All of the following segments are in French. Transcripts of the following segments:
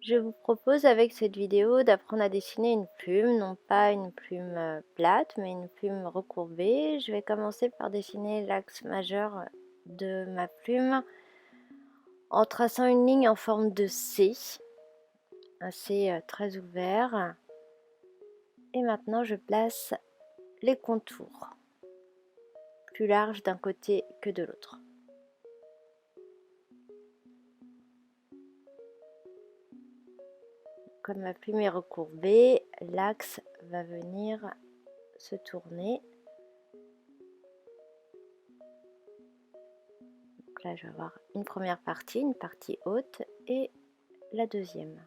Je vous propose avec cette vidéo d'apprendre à dessiner une plume, non pas une plume plate, mais une plume recourbée. Je vais commencer par dessiner l'axe majeur de ma plume en traçant une ligne en forme de C, un C très ouvert. Et maintenant je place les contours, plus larges d'un côté que de l'autre. Comme ma plume est recourbée, l'axe va venir se tourner. Donc là, je vais avoir une première partie, une partie haute et la deuxième.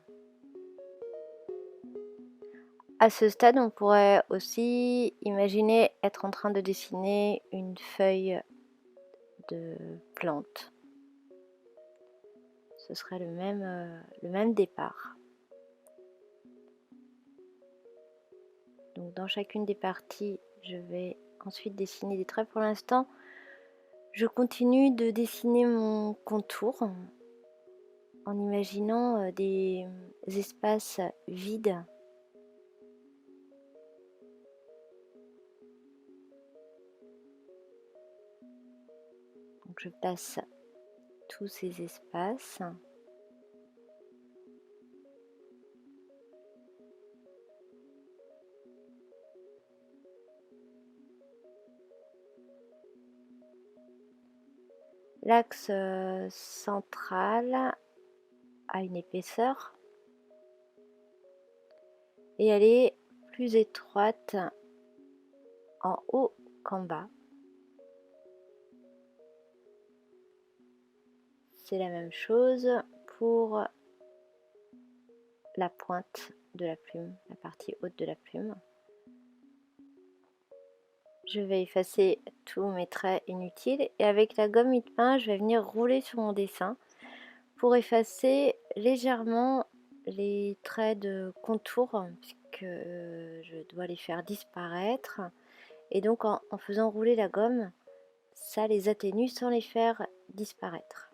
À ce stade, on pourrait aussi imaginer être en train de dessiner une feuille de plante. Ce serait le même départ. Donc dans chacune des parties, je vais ensuite dessiner des traits. Pour l'instant, je continue de dessiner mon contour en imaginant des espaces vides. Donc je passe tous ces espaces. L'axe central a une épaisseur et elle est plus étroite en haut qu'en bas. C'est la même chose pour la pointe de la plume, la partie haute de la plume. Je vais effacer tous mes traits inutiles et avec la gomme mie-de-pain, je vais venir rouler sur mon dessin pour effacer légèrement les traits de contour puisque je dois les faire disparaître. Et donc en faisant rouler la gomme, ça les atténue sans les faire disparaître.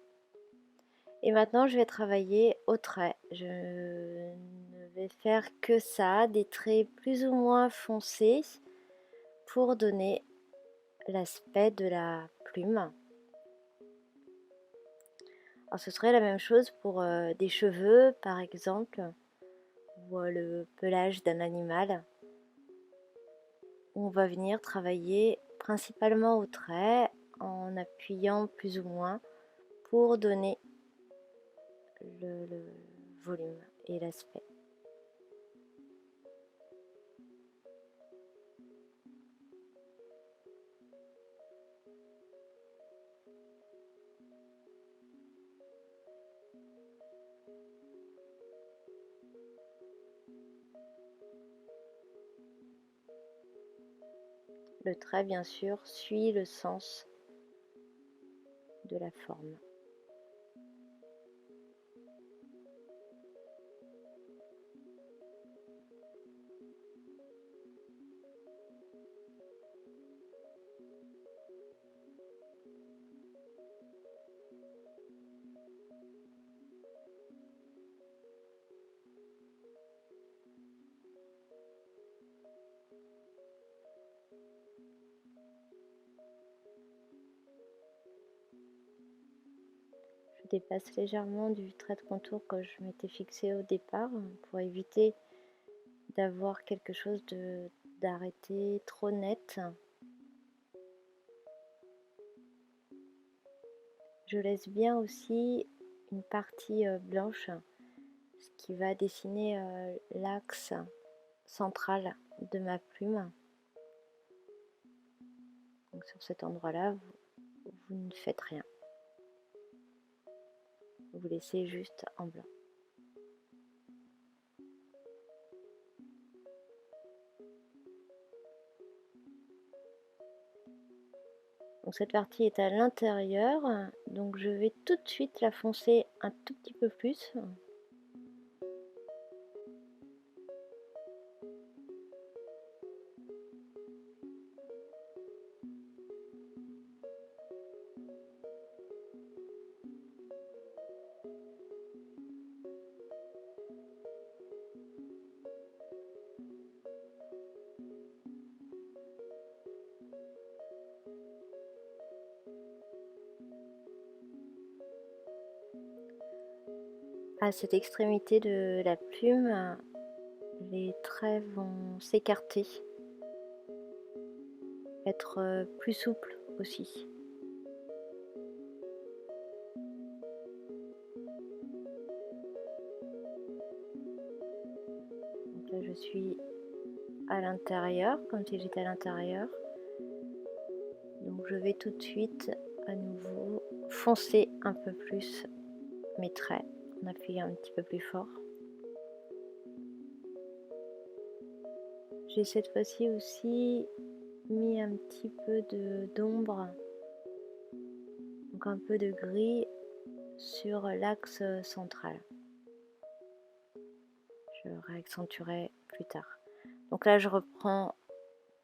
Et maintenant je vais travailler au trait. Je ne vais faire que ça, des traits plus ou moins foncés pour donner l'aspect de la plume. Alors ce serait la même chose pour des cheveux par exemple, ou le pelage d'un animal. On va venir travailler principalement au trait en appuyant plus ou moins pour donner le volume et l'aspect. Le trait, bien sûr, suit le sens de la forme. Je dépasse légèrement du trait de contour que je m'étais fixé au départ pour éviter d'avoir quelque chose d'arrêté trop net. Je laisse bien aussi une partie blanche, ce qui va dessiner l'axe central de ma plume. Donc sur cet endroit-là, vous ne faites rien. Vous laissez juste en blanc. Donc cette partie est à l'intérieur, donc je vais tout de suite la foncer un tout petit peu plus. À cette extrémité de la plume, les traits vont s'écarter, être plus souples aussi. Donc là, je suis à l'intérieur, comme si j'étais à l'intérieur. Donc je vais tout de suite à nouveau foncer un peu plus mes traits en appuyant un petit peu plus fort. J'ai cette fois-ci aussi mis un petit peu d'ombre, donc un peu de gris sur l'axe central. Je réaccentuerai plus tard. Donc là je reprends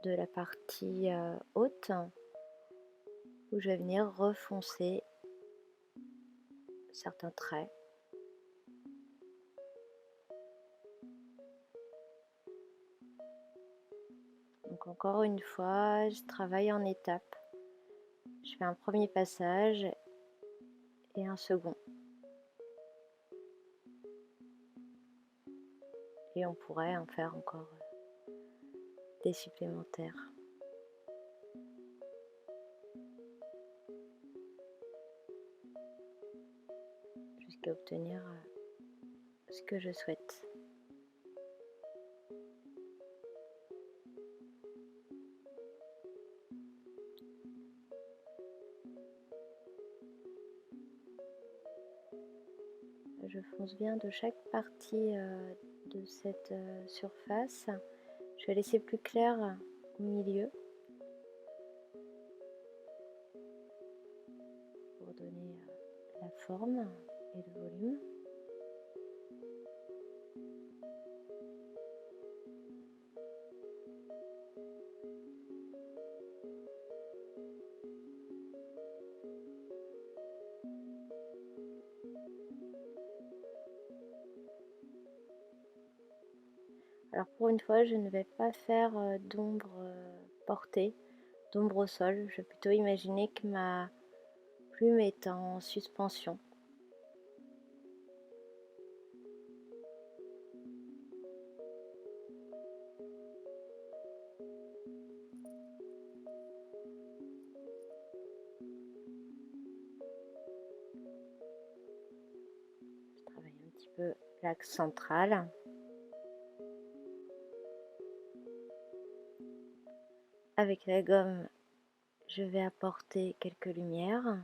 de la partie haute où je vais venir refoncer certains traits. Donc encore une fois, je travaille en étapes. Je fais un premier passage et un second. Et on pourrait en faire encore des supplémentaires. Jusqu'à obtenir ce que je souhaite. Je fonce bien de chaque partie de cette surface. Je vais laisser plus clair au milieu pour donner la forme et le volume. Alors pour une fois, je ne vais pas faire d'ombre portée, d'ombre au sol. Je vais plutôt imaginer que ma plume est en suspension. Je travaille un petit peu l'axe central. Avec la gomme, je vais apporter quelques lumières.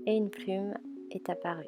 Et une plume est apparue.